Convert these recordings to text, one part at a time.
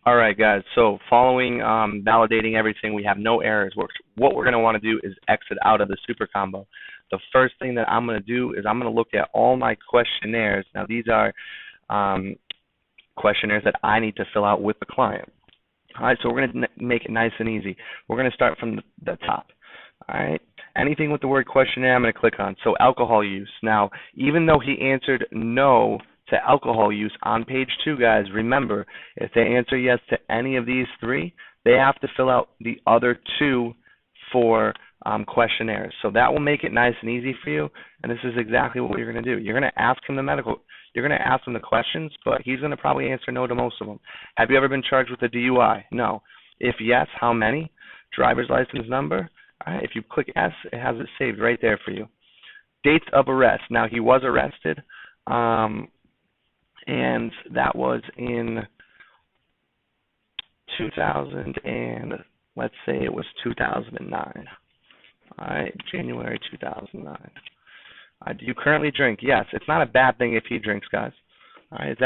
All right, guys. So following validating everything, we have no errors. What we're going to want to do is exit out of the super combo. The first thing that I'm going to do is I'm going to look at all my questionnaires. Now, these are questionnaires that I need to fill out with the client. All right, so we're going to make it nice and easy. We're going to start from the top. All right, anything with the word questionnaire, I'm going to click on. So alcohol use. Now, even though he answered no to alcohol use on page 2, guys, remember, if they answer yes to any of these 3, they have to fill out the other 2 for questionnaires. So that will make it nice and easy for you, and this is exactly what you're going to do. You're going to ask him you're going to ask him the questions, but he's going to probably answer no to most of them. Have you ever been charged with a DUI? No. If yes, how many? Driver's license number? All right, if you click yes, it has it saved right there for you. Dates of arrest. Now, he was arrested, and that was in 2000 and let's say it was 2009. All right, January 2009. Do you currently drink? Yes. It's not a bad thing if he drinks, guys. All right, it's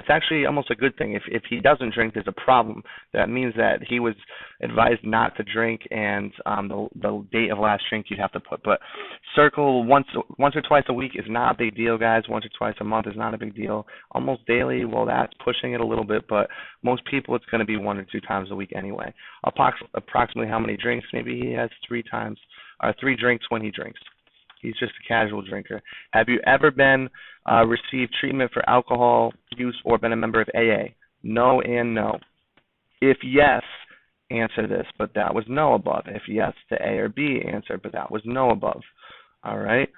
actually almost a good thing. If he doesn't drink, there's a problem. That means that he was advised not to drink, and the date of last drink you'd have to put. But circle once or twice a week is not a big deal, guys. Once or twice a month is not a big deal. Almost daily, well, that's pushing it a little bit, but most people it's going to be 1 or 2 times a week anyway. Approximately how many drinks? Maybe he has 3 drinks when he drinks. He's just a casual drinker. Have you ever been received treatment for alcohol use or been a member of AA? No and no. If yes, answer this, but that was no above. If yes to A or B, answer, but that was no above. All right.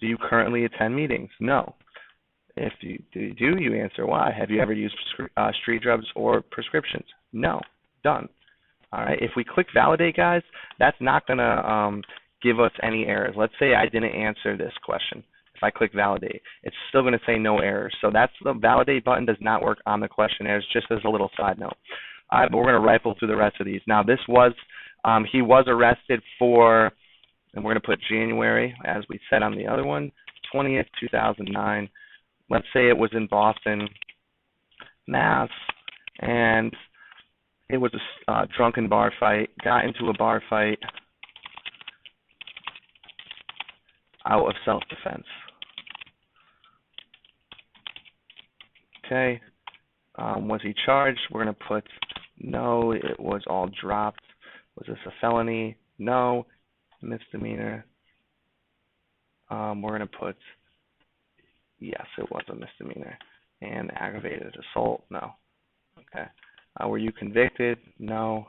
Do you currently attend meetings? No. If you do, you answer why. Have you ever used street drugs or prescriptions? No. Done. All right. If we click validate, guys, that's not going to give us any errors. Let's say I didn't answer this question. If I click validate, it's still going to say no errors. So that's the validate button does not work on the questionnaires, just as a little side note. All right, but we're going to rifle through the rest of these. Now, this was, he was arrested for, and we're going to put January, as we said on the other one, 20th, 2009. Let's say it was in Boston, Mass, and it was a drunken bar fight, got into a bar fight out of self-defense. Okay. Was he charged? We're going to put no. It was all dropped. Was this a felony? No. Misdemeanor. We're going to put yes, it was a misdemeanor. And aggravated assault? No. Okay. Were you convicted? No.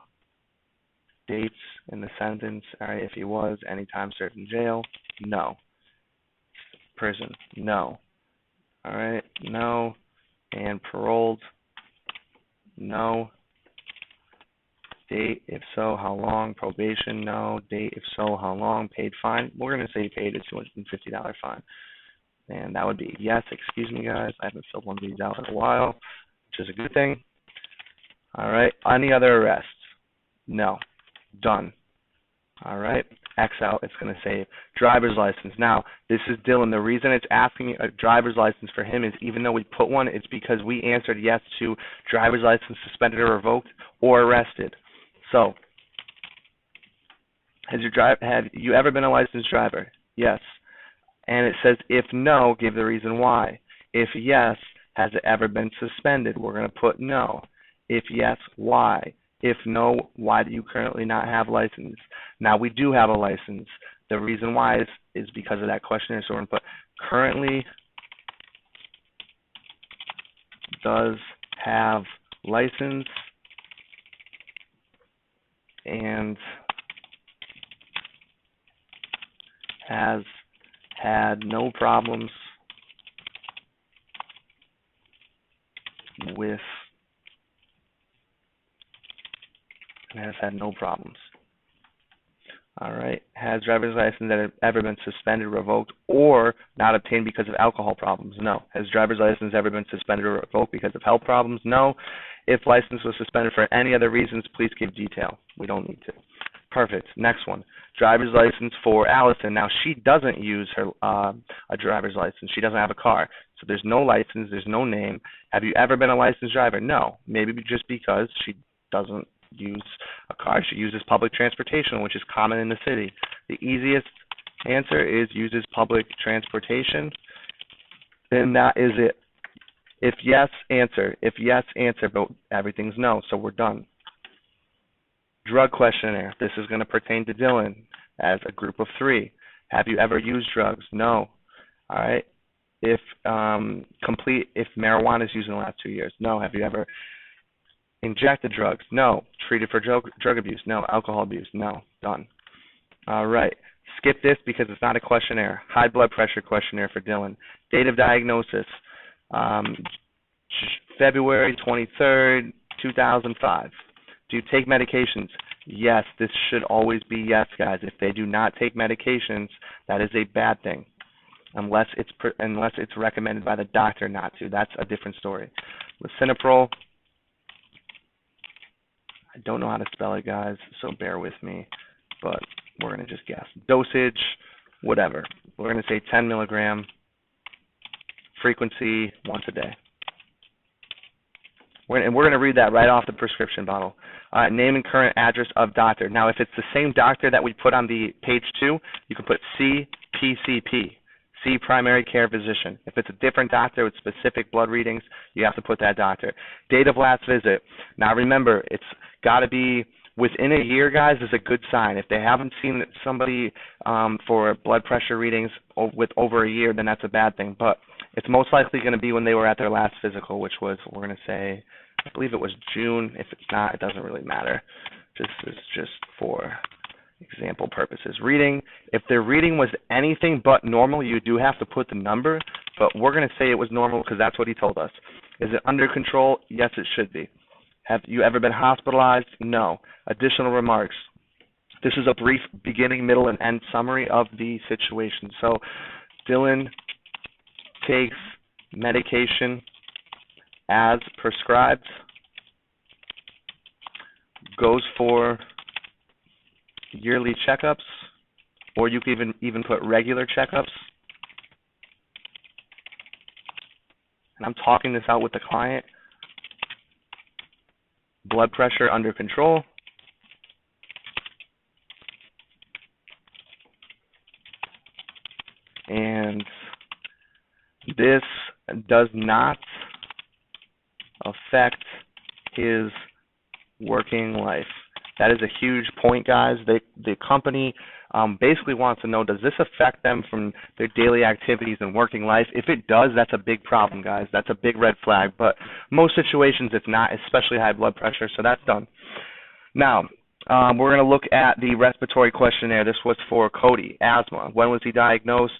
Dates in the sentence? All right. If he was, any time served in jail? No. Prison? No. All right. No. And paroled? No. Date? If so, how long? Probation? No. Date? If so, how long? Paid fine? We're going to say paid a $250 fine. And that would be yes. Excuse me, guys. I haven't filled one of these out in a while, which is a good thing. All right. Any other arrests? No. Done. All right. X out. It's going to save. Driver's license. Now, this is Dylan. The reason it's asking a driver's license for him is even though we put one, it's because we answered yes to driver's license suspended or revoked or arrested. So, have you ever been a licensed driver? Yes. And it says if no, give the reason why. If yes, has it ever been suspended? We're going to put no. If yes, why? If no, why do you currently not have license? Now, we do have a license. The reason why is because of that questionnaire. So we're going to put currently does have license and has had no problems with and has had no problems. All right. Has driver's license that ever been suspended, revoked, or not obtained because of alcohol problems? No. Has driver's license ever been suspended or revoked because of health problems? No. If license was suspended for any other reasons, please give detail. We don't need to. Perfect. Next one. Driver's license for Allison. Now, she doesn't use her a driver's license. She doesn't have a car. So there's no license. There's no name. Have you ever been a licensed driver? No. Maybe just because she doesn't use a car. She uses public transportation, which is common in the city. The easiest answer is uses public transportation. Then that is it. If yes, answer. If yes, answer. But everything's no, so we're done. Drug questionnaire. This is going to pertain to Dylan as a group of 3. Have you ever used drugs? No. All right. If marijuana is used in the last 2 years? No. Have you ever injected drugs? No. Treated for drug abuse? No. Alcohol abuse? No. Done. All right. Skip this because it's not a questionnaire. High blood pressure questionnaire for Dylan. Date of diagnosis, February 23rd, 2005. Do you take medications? Yes, this should always be yes, guys. If they do not take medications, that is a bad thing, unless it's recommended by the doctor not to. That's a different story. Lisinopril. I don't know how to spell it, guys, so bear with me, but we're going to just guess. Dosage, whatever. We're going to say 10 milligram. Frequency, once a day. And we're going to read that right off the prescription bottle. Name and current address of doctor. Now, if it's the same doctor that we put on the page 2, you can put CPCP, C primary care physician. If it's a different doctor with specific blood readings, you have to put that doctor. Date of last visit. Now, remember, it's got to be within a year, guys, is a good sign. If they haven't seen somebody for blood pressure readings with over a year, then that's a bad thing. But it's most likely going to be when they were at their last physical, which was, we're going to say, I believe it was June. If it's not, it doesn't really matter. This is just for example purposes. Reading, if their reading was anything but normal, you do have to put the number, but we're going to say it was normal because that's what he told us. Is it under control? Yes, it should be. Have you ever been hospitalized? No. Additional remarks. This is a brief beginning, middle, and end summary of the situation. So Dylan takes medication as prescribed, goes for yearly checkups, or you can even put regular checkups. And I'm talking this out with the client. Blood pressure under control. And this does not affect his working life. That is a huge point, guys. The company basically wants to know, does this affect them from their daily activities and working life? If it does, that's a big problem, guys. That's a big red flag. But most situations it's not, especially high blood pressure, so that's done. Now, we're going to look at the respiratory questionnaire. This was for Cody, asthma. When was he diagnosed?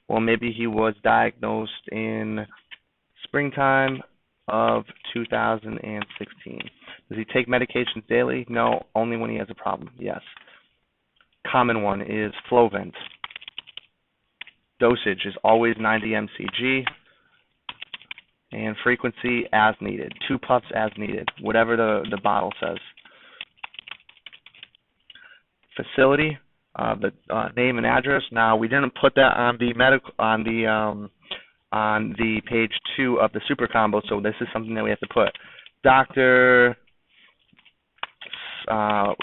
Well, maybe he was diagnosed in springtime of 2016. Does he take medications daily? No, only when he has a problem. Yes. Common one is Flovent. Dosage is always 90 mcg, and frequency as needed. 2 puffs as needed, whatever the bottle says. Facility, the name and address. Now, we didn't put that on the page 2 of the super combo, so this is something that we have to put. Dr.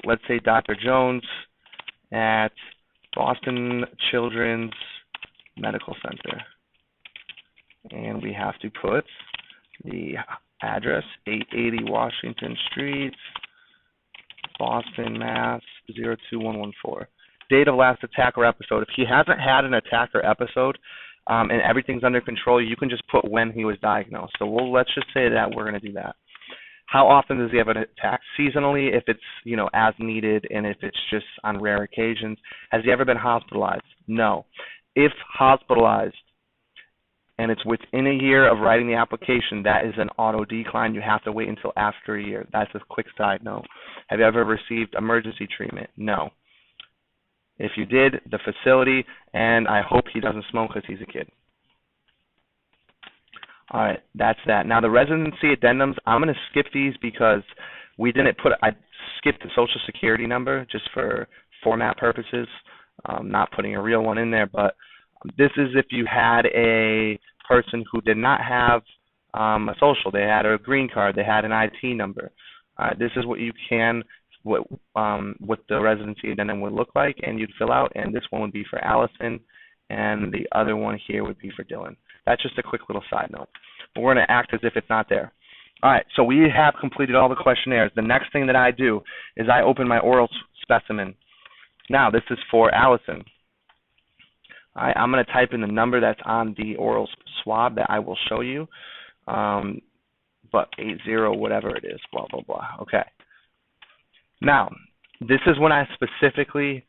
Let's say Dr. Jones at Boston Children's Medical Center. And we have to put the address, 880 Washington Street, Boston, Mass. 02114. Date of last attack or episode. If he hasn't had an attack or episode and everything's under control, you can just put when he was diagnosed. So let's just say that we're going to do that. How often does he have an attack? Seasonally, if it's, as needed, and if it's just on rare occasions. Has he ever been hospitalized? No. If hospitalized and it's within a year of writing the application, that is an auto decline. You have to wait until after a year. That's a quick side note. Have you ever received emergency treatment? No. If you did, the facility, and I hope he doesn't smoke because he's a kid. All right, that's that. Now, the residency addendums, I'm going to skip these because we didn't put skip the social security number just for format purposes, not putting a real one in there, but this is if you had a person who did not have a social. They had a green card. They had an IT number. This is what you can, what the residency addendum would look like, and you'd fill out. And this one would be for Allison, and the other one here would be for Dylan. That's just a quick little side note. But we're going to act as if it's not there. All right, so we have completed all the questionnaires. The next thing that I do is I open my oral specimen. Now, this is for Allison. All right, I'm going to type in the number that's on the oral swab that I will show you, but 80, whatever it is, blah, blah, blah. Okay. Now, this is when I specifically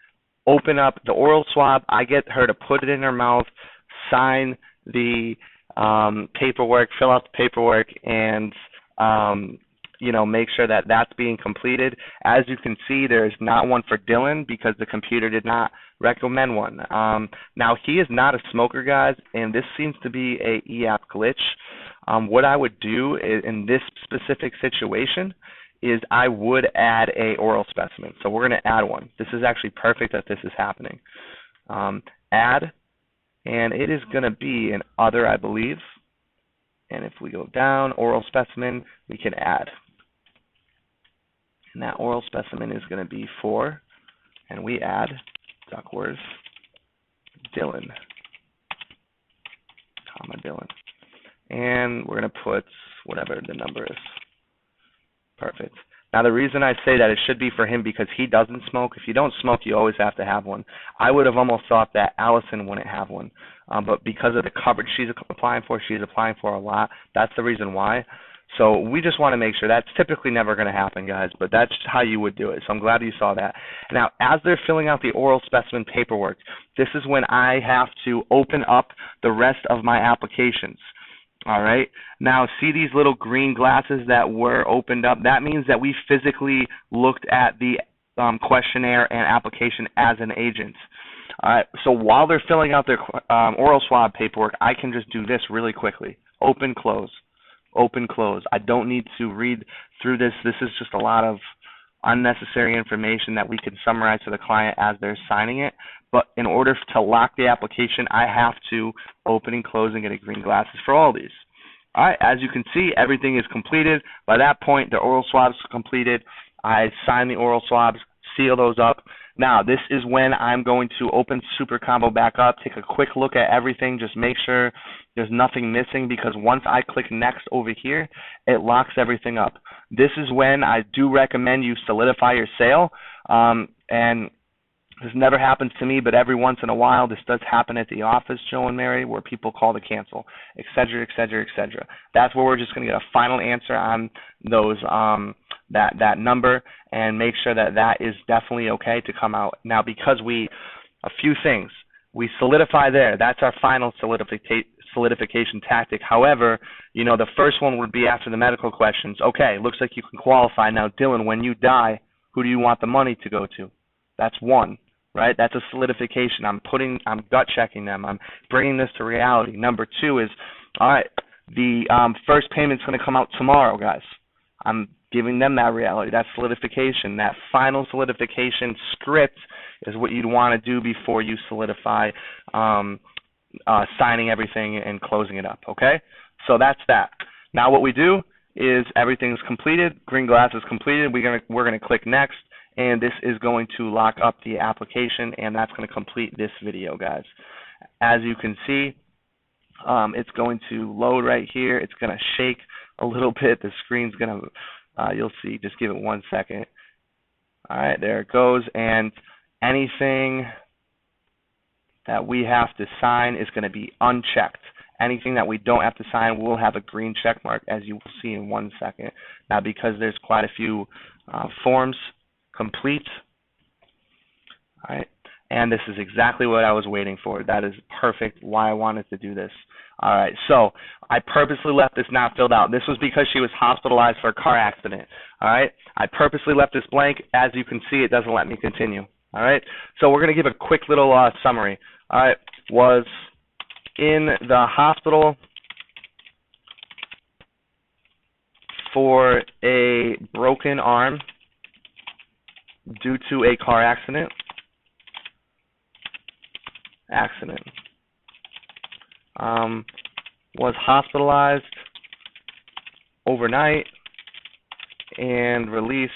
open up the oral swab. I get her to put it in her mouth, sign the paperwork, fill out the paperwork, and make sure that that's being completed. As you can see, there's not one for Dylan because the computer did not recommend one. Now, he is not a smoker, guys, and this seems to be a EAP glitch. What I would do in this specific situation is I would add a oral specimen. So we're going to add one. This is actually perfect that this is happening. Add, and it is going to be an other, I believe. And if we go down, oral specimen, we can add. And that oral specimen is going to be for, and we add Duckworth Dylan, comma Dylan. And we're going to put whatever the number is. Perfect. Now, the reason I say that it should be for him because he doesn't smoke. If you don't smoke, you always have to have one. I would have almost thought that Allison wouldn't have one. But because of the coverage she's applying for a lot. That's the reason why. So we just want to make sure. That's typically never going to happen, guys, but that's how you would do it. So I'm glad you saw that. Now, as they're filling out the oral specimen paperwork, this is when I have to open up the rest of my applications. All right. Now, see these little green glasses that were opened up? That means that we physically looked at the questionnaire and application as an agent. All right. So while they're filling out their oral swab paperwork, I can just do this really quickly. Open, close. Open, close. I don't need to read through this. This is just a lot of unnecessary information that we can summarize to the client as they're signing it. But in order to lock the application, I have to open and close and get a green glasses for all these. All right, as you can see, everything is completed. By that point, the oral swabs are completed. I sign the oral swabs, seal those up. Now, this is when I'm going to open Super Combo back up, take a quick look at everything, just make sure there's nothing missing, because once I click next over here, it locks everything up. This is when I do recommend you solidify your sale, and this never happens to me, but every once in a while this does happen at the office, Joe and Mary, where people call to cancel, et cetera, et cetera, et cetera. That's where we're just going to get a final answer on those that number and make sure that that is definitely okay to come out. Now, because a few things, we solidify there. That's our final solidification tactic. However, the first one would be after the medical questions. Okay, looks like you can qualify. Now, Dylan, when you die, who do you want the money to go to? That's one. Right? That's a solidification. I'm gut checking them. I'm bringing this to reality. Number two is, all right, the first payment's going to come out tomorrow, guys. I'm giving them that reality. That's solidification. That final solidification script is what you'd want to do before you solidify signing everything and closing it up, okay? So that's that. Now what we do is everything's completed. Green glass is completed. We're going to click next. And this is going to lock up the application, and that's going to complete this video, guys. As you can see, it's going to load right here. It's going to shake a little bit. The screen's going to, you'll see, just give it 1 second. All right, there it goes. And anything that we have to sign is going to be unchecked. Anything that we don't have to sign will have a green check mark, as you will see in 1 second. Now, because there's quite a few forms, complete. All right, and this is exactly what I was waiting for. That is perfect why I wanted to do this. All right, so I purposely left this not filled out. This was because she was hospitalized for a car accident. All right, I purposely left this blank. As you can see, it doesn't let me continue. All right, so we're going to give a quick little summary. All right, was in the hospital for a broken arm due to a car accident. Was hospitalized overnight and released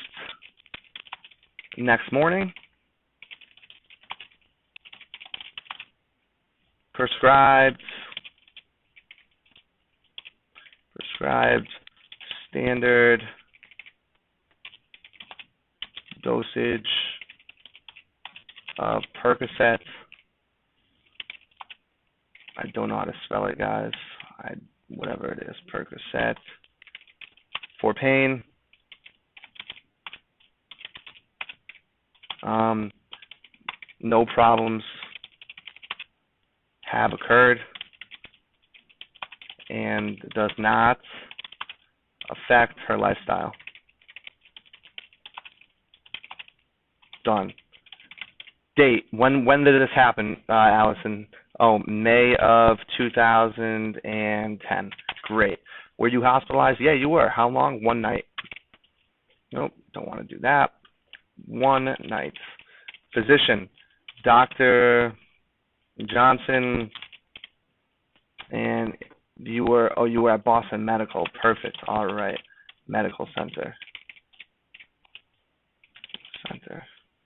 next morning. Prescribed standard dosage of Percocet. I don't know how to spell it, guys. Whatever it is, Percocet for pain. No problems have occurred and does not affect her lifestyle. Done. Date. When did this happen, Allison? Oh, May of 2010. Great. Were you hospitalized? Yeah, you were. How long? One night. Nope, don't want to do that. One night. Physician, Dr. Johnson, and you were at Boston Medical. Perfect. All right. Medical Center.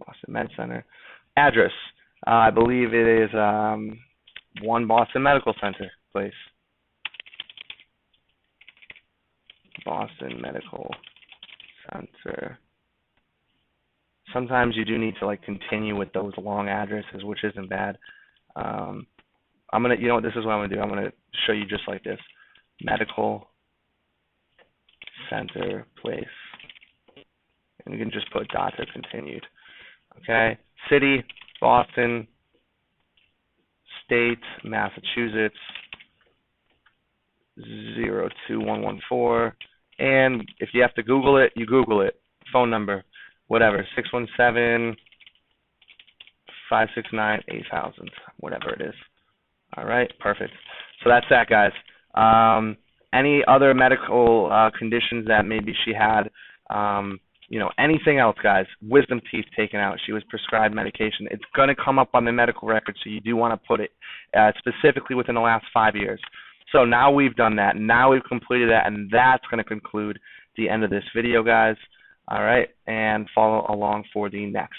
Boston Med Center. Address. I believe it is 1 Boston Medical Center place. Boston Medical Center. Sometimes you do need to continue with those long addresses, which isn't bad. I'm gonna, this is what I'm gonna do. I'm gonna show you just like this: Medical Center place, and you can just put dot to continued. Okay, city, Boston, state, Massachusetts, 02114, and if you have to Google it, you Google it. Phone number, whatever, 617-569-8000, whatever it is. All right, perfect. So that's that, guys. Any other medical conditions that maybe she had, anything else, guys? Wisdom teeth taken out. She was prescribed medication. It's going to come up on the medical record, so you do want to put it specifically within the last 5 years. So now we've done that. Now we've completed that, and that's going to conclude the end of this video, guys. All right, and follow along for the next.